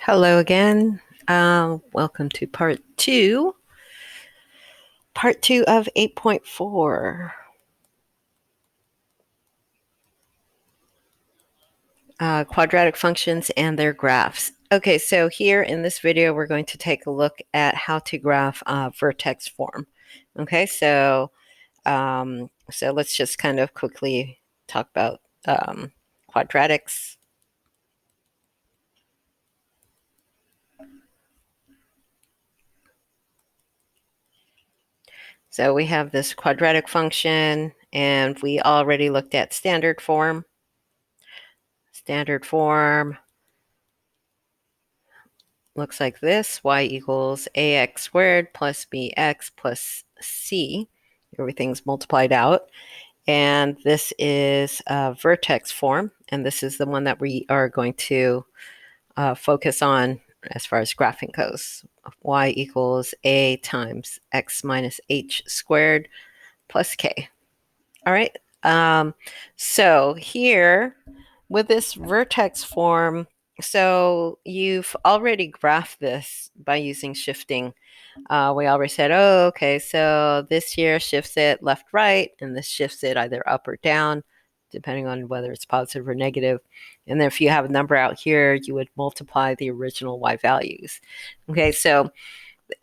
Hello again. Welcome to part two of 8.4. Quadratic functions and their graphs. Okay, so here in this video, we're going to take a look at how to graph vertex form. Okay, so let's just kind of quickly talk about quadratics. So we have this quadratic function, and we already looked at standard form. Standard form looks like this: y equals ax squared plus bx plus c. Everything's multiplied out. And this is a vertex form, and this is the one that we are going to focus on as far as graphing goes. Y equals a times x minus h squared plus k. All right. So here with this vertex form, so you've already graphed this by using shifting. We already said, oh, okay, so this here shifts it left, right, and this shifts it either up or down, depending on whether it's positive or negative. And then if you have a number out here, you would multiply the original y values. Okay, so,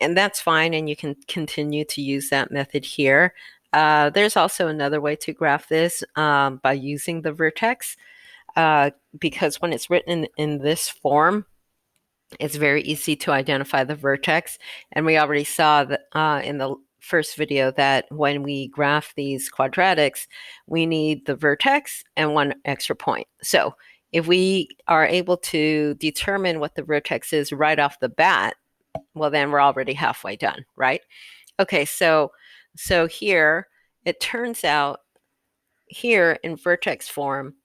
and that's fine, and you can continue to use that method here. There's also another way to graph this by using the vertex, because when it's written in this form, it's very easy to identify the vertex. And we already saw that in the first video that when we graph these quadratics, we need the vertex and one extra point. So if we are able to determine what the vertex is right off the bat, well, then we're already halfway done, right? Okay, so here, it turns out here in vertex form,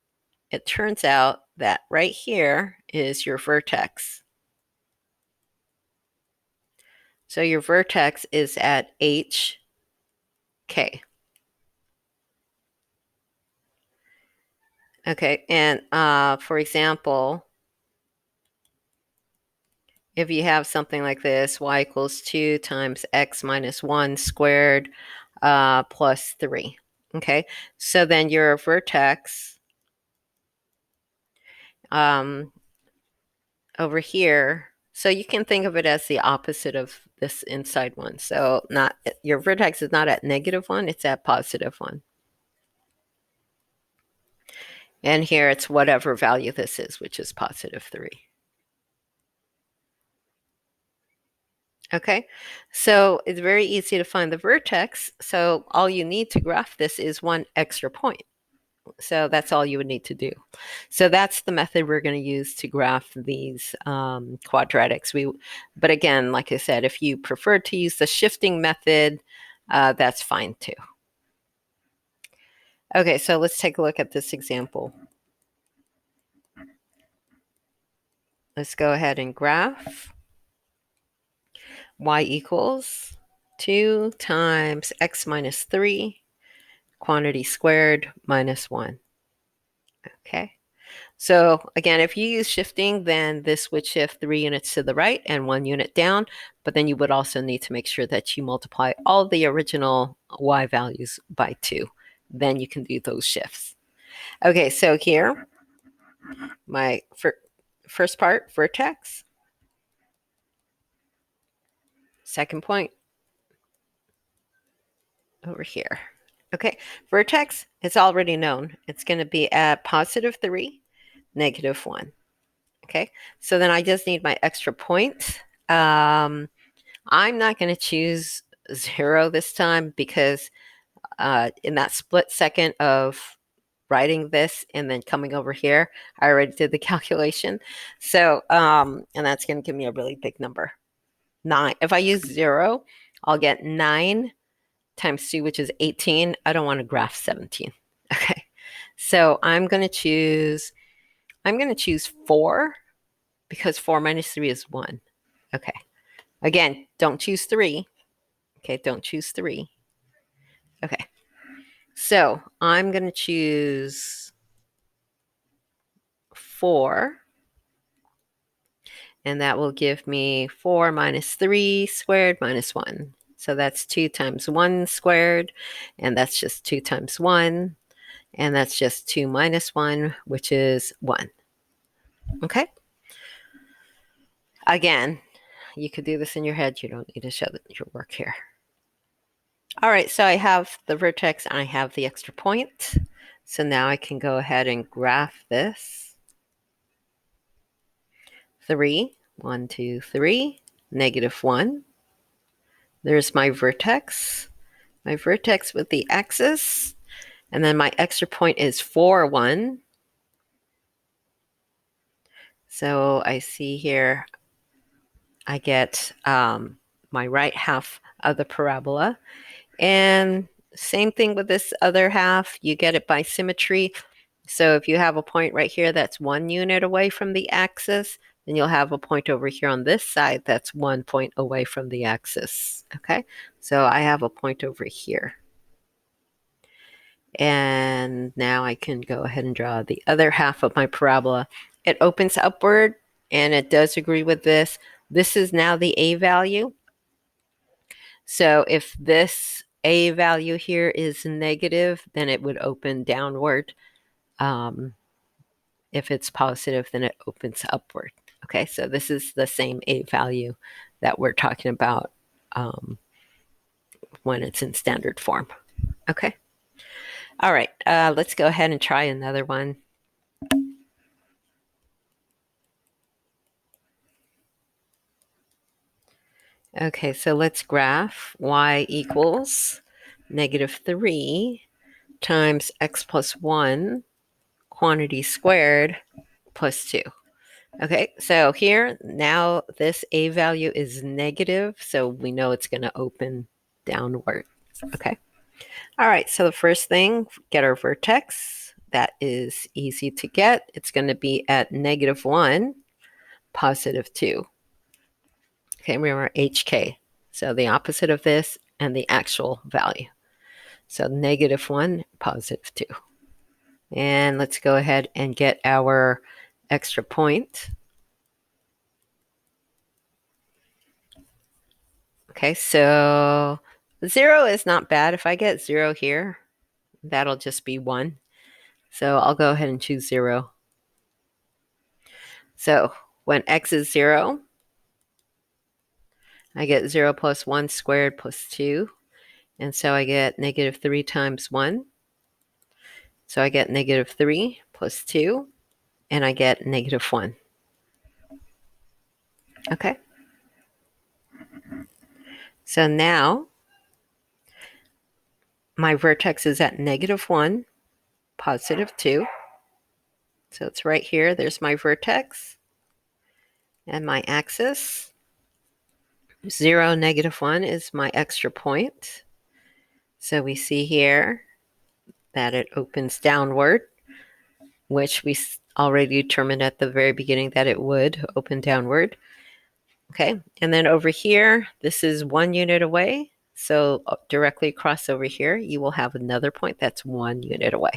it turns out that right here is your vertex. So your vertex is at HK. Okay, and for example, if you have something like this, y equals 2 times x minus 1 squared plus 3. Okay, so then your vertex over here, so you can think of it as the opposite of this inside one. So not, your vertex is not at -1, it's at +1. And here it's whatever value this is, which is +3. Okay, so it's very easy to find the vertex. So all you need to graph this is one extra point. So that's all you would need to do. So that's the method we're going to use to graph these quadratics. But again, like I said, if you prefer to use the shifting method, that's fine too. Okay, so let's take a look at this example. Let's go ahead and graph. Y equals 2 times x minus 3, quantity squared minus 1. Okay, so again, if you use shifting, then this would shift 3 units to the right and 1 unit down, but then you would also need to make sure that you multiply all the original y values by 2. Then you can do those shifts. Okay, so here, my first part, vertex. Second point, over here. Okay, vertex, it's already known. It's going to be at +3, -1. Okay, so then I just need my extra point. I'm not going to choose 0 this time because in that split second of writing this and then coming over here, I already did the calculation. So, and that's going to give me a really big number. 9. If I use 0, I'll get 9 times 2, which is 18. I don't want to graph 17. Okay, so I'm going to choose 4 because 4 minus 3 is 1. Okay, again, don't choose 3. Okay, don't choose 3. Okay, so I'm going to choose 4. and that will give me 4 minus 3 squared minus 1. So that's 2 times 1 squared, and that's just 2 times 1, and that's just 2 minus 1, which is 1. Okay? Again, you could do this in your head. You don't need to show your work here. All right, so I have the vertex and I have the extra point. So now I can go ahead and graph this. 3, 1, 2, 3, negative 1. There's my vertex with the axis. And then my extra point is 4, 1. So I see here I get my right half of the parabola. And same thing with this other half. You get it by symmetry. So if you have a point right here that's 1 unit away from the axis, then you'll have a point over here on this side that's 1 point away from the axis. Okay, so I have a point over here. And now I can go ahead and draw the other half of my parabola. It opens upward, and it does agree with this. This is now the A value. So if this A value here is negative, then it would open downward. If it's positive, then it opens upward. Okay, so this is the same A value that we're talking about when it's in standard form. Okay. All right, let's go ahead and try another one. Okay, so let's graph y equals negative 3 times x plus 1 quantity squared plus 2. Okay, so here, now this A value is negative, so we know it's going to open downward. Okay. All right, so the first thing, get our vertex. That is easy to get. It's going to be at negative 1, positive 2. Okay, remember HK. So the opposite of this and the actual value. So negative 1, positive 2. And let's go ahead and get our extra point. Okay, so 0 is not bad. If I get 0 here, that'll just be 1. So I'll go ahead and choose 0. So when x is 0, I get 0 plus 1 squared plus 2. And so I get negative 3 times 1. So I get negative 3 plus 2. And I get negative 1. Okay. So now my vertex is at negative 1, positive 2. So it's right here. There's my vertex and my axis. 0, negative 1 is my extra point. So we see here that it opens downward, which we already determined at the very beginning that it would open downward. Okay, and then over here, this is 1 unit away. So directly across over here, you will have another point that's 1 unit away.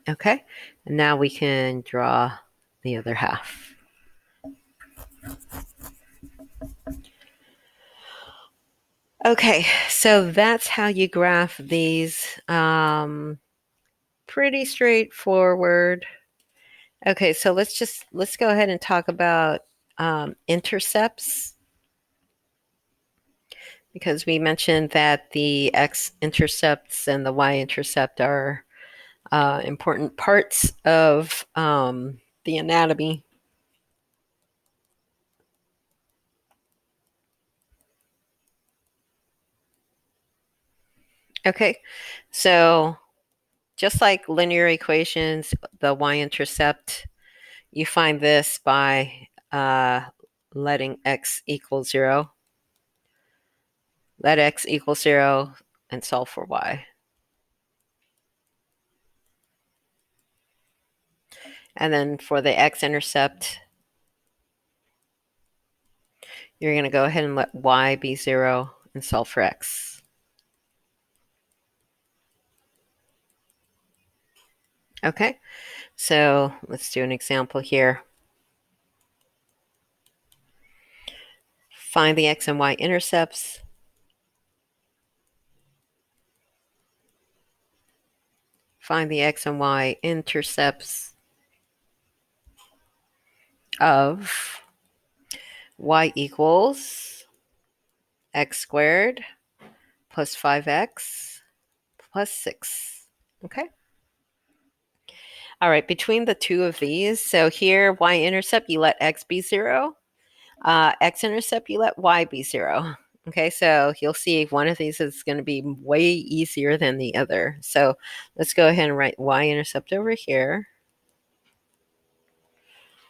Okay, and now we can draw the other half. Okay, so that's how you graph these. Pretty straightforward. Okay, so let's go ahead and talk about intercepts, because we mentioned that the x-intercepts and the y-intercept are important parts of the anatomy. Okay, so just like linear equations, the y-intercept, you find this by letting x equal 0. Let x equal 0 and solve for y. And then for the x-intercept, you're going to go ahead and let y be 0 and solve for x. Okay, So let's do an example here. Find the x and y intercepts Find the x and y intercepts of y equals x squared plus 5x plus 6. Okay. All right, between the two of these, so here y-intercept, you let x be 0. X-intercept, you let y be 0. Okay, so you'll see one of these is going to be way easier than the other. So let's go ahead and write y-intercept over here.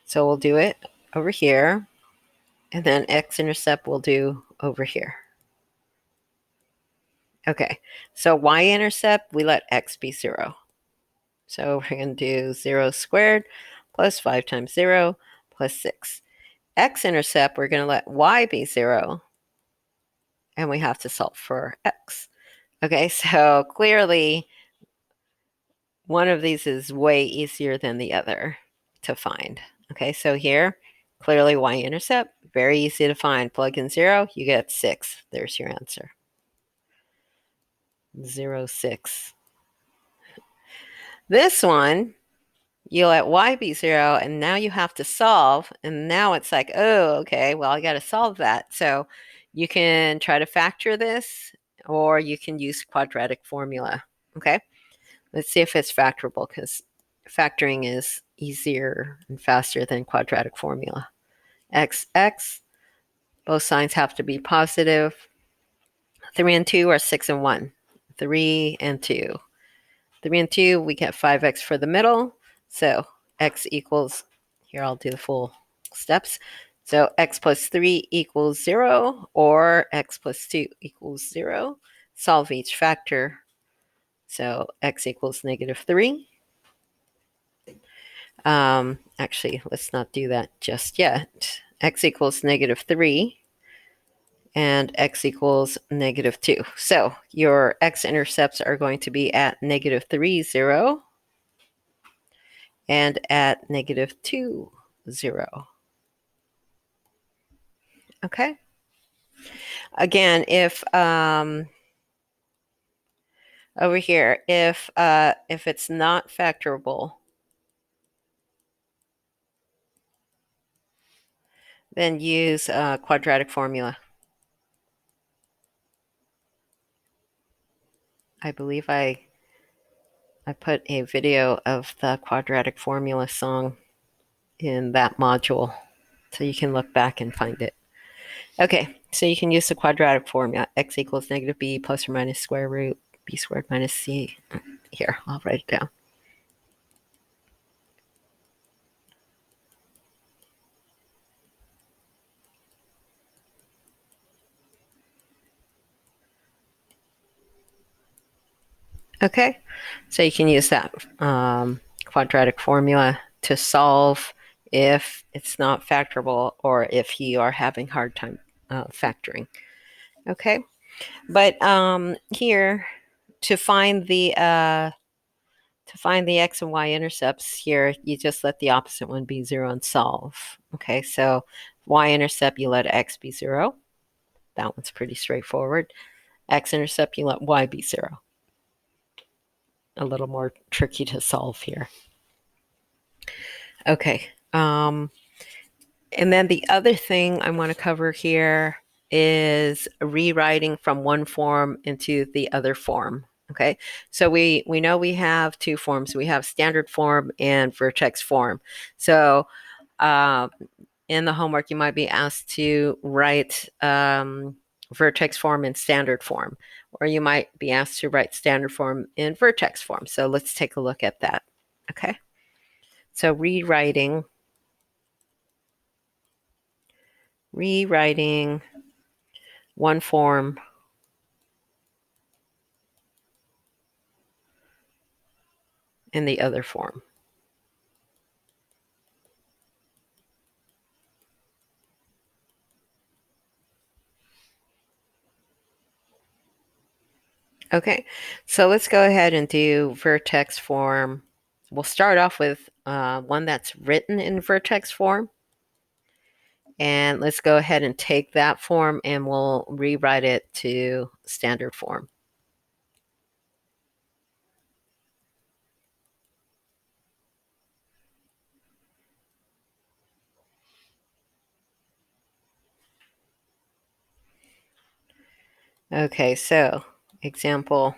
So we'll do it over here. And then x-intercept we'll do over here. Okay, so y-intercept, we let x be 0. So we're going to do 0 squared plus 5 times 0 plus 6. X-intercept, we're going to let y be 0. And we have to solve for x. Okay, so clearly one of these is way easier than the other to find. Okay, so here, clearly y-intercept, very easy to find. Plug in 0, you get 6. There's your answer. 0, 6. This one, you let y be 0, and now you have to solve, and now it's like, oh, okay, well, I got to solve that. So you can try to factor this, or you can use quadratic formula, okay? Let's see if it's factorable, because factoring is easier and faster than quadratic formula. X, both signs have to be positive. 3 and 2 are 6 and 1. 3 and 2. 3 and 2, we get 5x for the middle. So x equals, here I'll do the full steps. So x plus 3 equals 0, or x plus 2 equals 0. Solve each factor. So x equals negative 3. Actually, let's not do that just yet. X equals negative 3. And x equals negative 2. So your x-intercepts are going to be at negative 3, 0. And at negative 2, 0. Okay. Again, if over here, if it's not factorable, then use quadratic formula. I believe I put a video of the quadratic formula song in that module, so you can look back and find it. Okay, so you can use the quadratic formula. X equals negative b plus or minus square root b squared minus c. Here, I'll write it down. Okay, so you can use that quadratic formula to solve if it's not factorable, or if you are having hard time factoring. Okay, but here to find the x and y intercepts, here you just let the opposite one be 0 and solve. Okay, so y-intercept, you let x be 0. That one's pretty straightforward. X-intercept, you let y be 0. A little more tricky to solve here. Okay. And then the other thing I want to cover here is rewriting from one form into the other form. Okay, so we know we have two forms. We have standard form and vertex form. So in the homework, you might be asked to write vertex form in standard form, or you might be asked to write standard form in vertex form. So let's take a look at that. Okay, so rewriting one form in the other form. Okay, so let's go ahead and do vertex form We'll start off with one that's written in vertex form. And let's go ahead and take that form and we'll rewrite it to standard form. Okay, so example,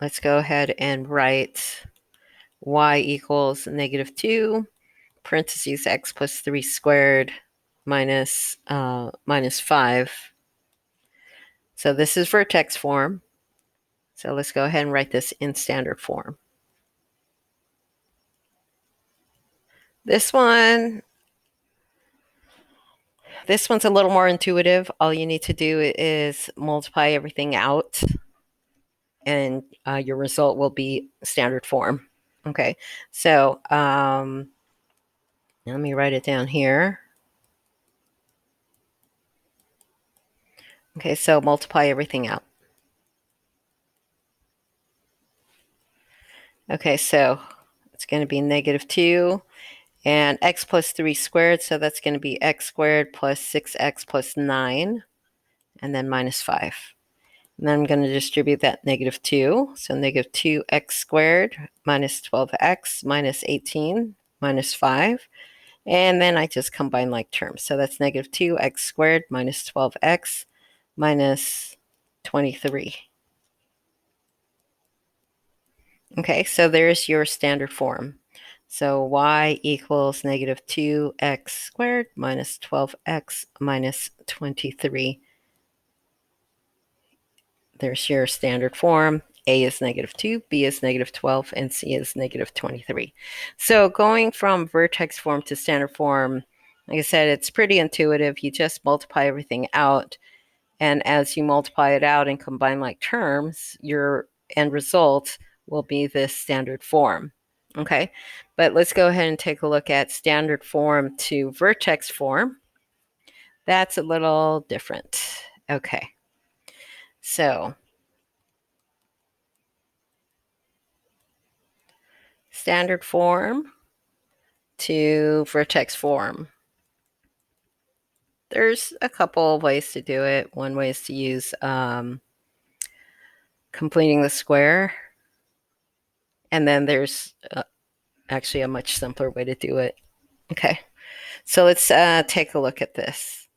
let's go ahead and write y equals -2, parentheses x plus 3 squared minus 5. So this is vertex form. So let's go ahead and write this in standard form. This one's a little more intuitive. All you need to do is multiply everything out and your result will be standard form. Okay, so let me write it down here. Okay, so multiply everything out. Okay, so it's going to be -2 and x plus 3 squared, so that's going to be x squared plus 6x plus 9, and then minus 5. And then I'm going to distribute that -2, so -2x squared minus 12x minus 18 minus 5. And then I just combine like terms. So that's -2x squared minus 12x minus 23. Okay, so there's your standard form. So y equals -2x squared minus 12x minus 23. There's your standard form. A is -2, B is -12, and C is -23. So going from vertex form to standard form, like I said, it's pretty intuitive. You just multiply everything out. And as you multiply it out and combine like terms, your end result will be this standard form. Okay, but let's go ahead and take a look at standard form to vertex form. That's a little different. Okay, so standard form to vertex form. There's a couple of ways to do it. One way is to use completing the square. And then there's actually a much simpler way to do it. Okay, so let's take a look at this.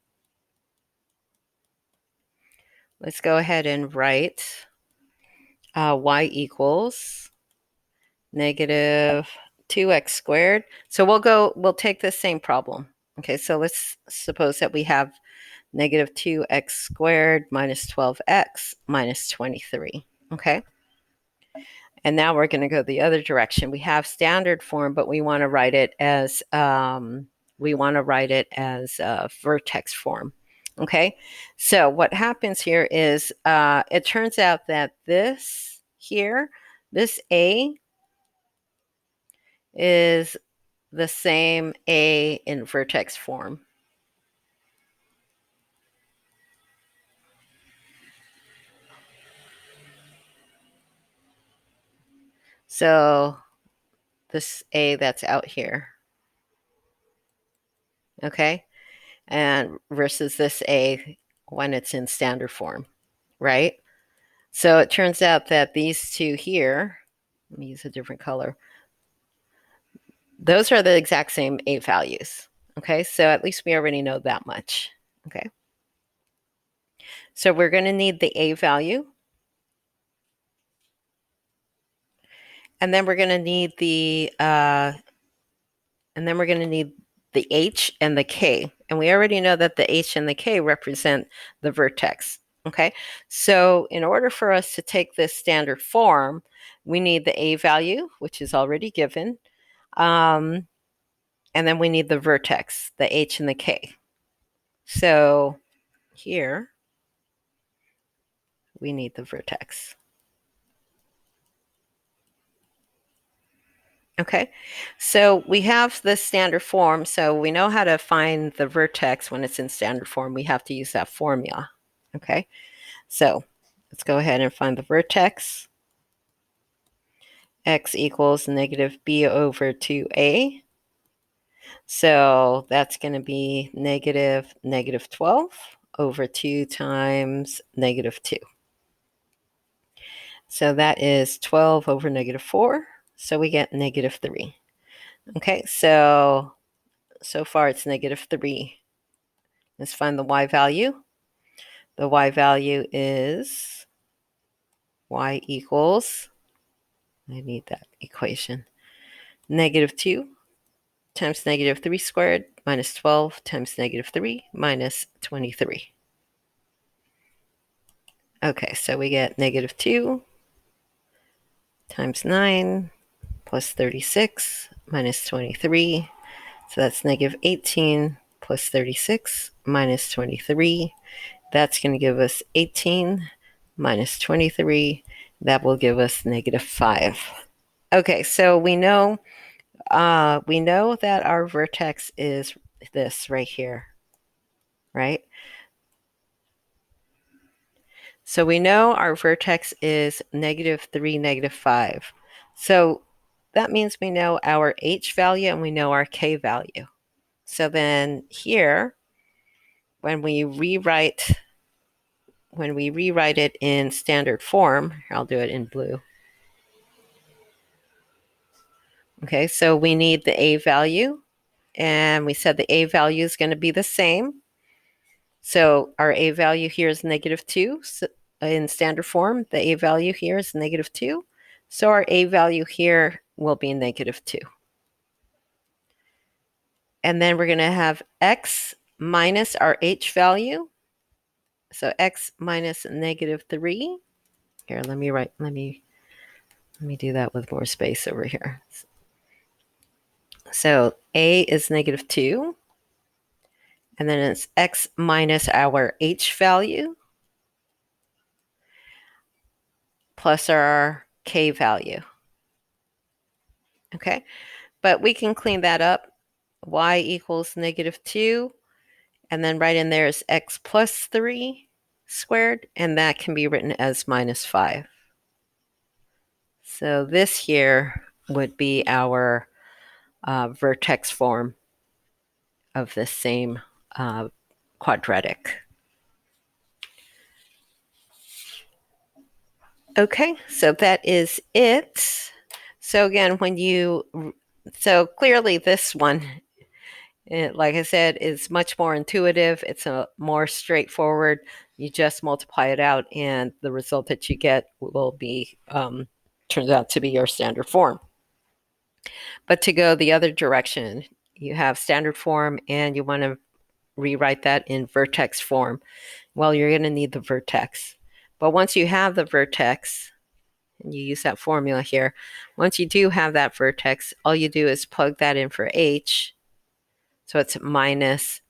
Let's go ahead and write y equals -2x squared. So we'll take the same problem. Okay, so let's suppose that we have -2x squared minus 12x minus 23. Okay, and now we're going to go the other direction. We have standard form, but we want to write it as vertex form. Okay, so what happens here is it turns out that this A is the same A in vertex form. So this A that's out here, okay, and versus this A when it's in standard form, right? So it turns out that these two here, let me use a different color, those are the exact same A values. Okay, so at least we already know that much. Okay, so we're going to need the A value, and then we're going to need the H and the K, and we already know that the H and the K represent the vertex. Okay, so in order for us to take this standard form, we need the A value, which is already given, and then we need the vertex, the H and the K. So here we need the vertex. Okay, so we have the standard form, so we know how to find the vertex when it's in standard form. We have to use that formula. Okay, so let's go ahead and find the vertex. x equals negative b over 2a. So that's going to be negative 12 over 2 times negative 2. So that is 12 over negative 4. So we get negative 3. Okay, so far it's negative 3. Let's find the y value. The y value is y equals, I need that equation, negative 2 times negative 3 squared minus 12 times negative 3 minus 23. Okay, so we get negative 2 times 9 plus 36 minus 23. So that's negative 18 plus 36 minus 23. That's going to give us 18 minus 23. That will give us negative 5. Okay, so we know that our vertex is this right here, right? So we know our vertex is negative 3, negative 5. So that means we know our h value and we know our k value. So then here, when we rewrite it in standard form, I'll do it in blue. Okay, so we need the a value, and we said the a value is going to be the same. So our a value here is negative 2. So in standard form, the a value here is negative 2. So our a value here will be negative 2. And then we're going to have x minus our h value. So x minus negative 3. Here, let me do that with more space over here. So a is negative 2. And then it's x minus our h value plus our k value. Okay, but we can clean that up. Y equals negative 2. And then right in there is x plus 3 squared. And that can be written as minus 5. So this here would be our vertex form of the same quadratic. Okay, so that is it. So again, so clearly this one, like I said, is much more intuitive. It's a more straightforward. You just multiply it out and the result that you get will be, turns out to be your standard form. But to go the other direction, you have standard form and you want to rewrite that in vertex form. Well, you're going to need the vertex. But once you have the vertex, and you use that formula here, once you do have that vertex, all you do is plug that in for h. So it's minus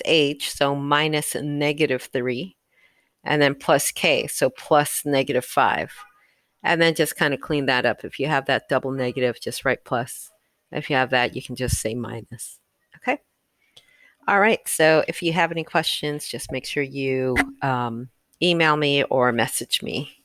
h, so minus negative 3, and then plus k, so plus negative 5. And then just kind of clean that up. If you have that double negative, just write plus. If you have that, you can just say minus. Okay? All right, so if you have any questions, just make sure you email me or message me.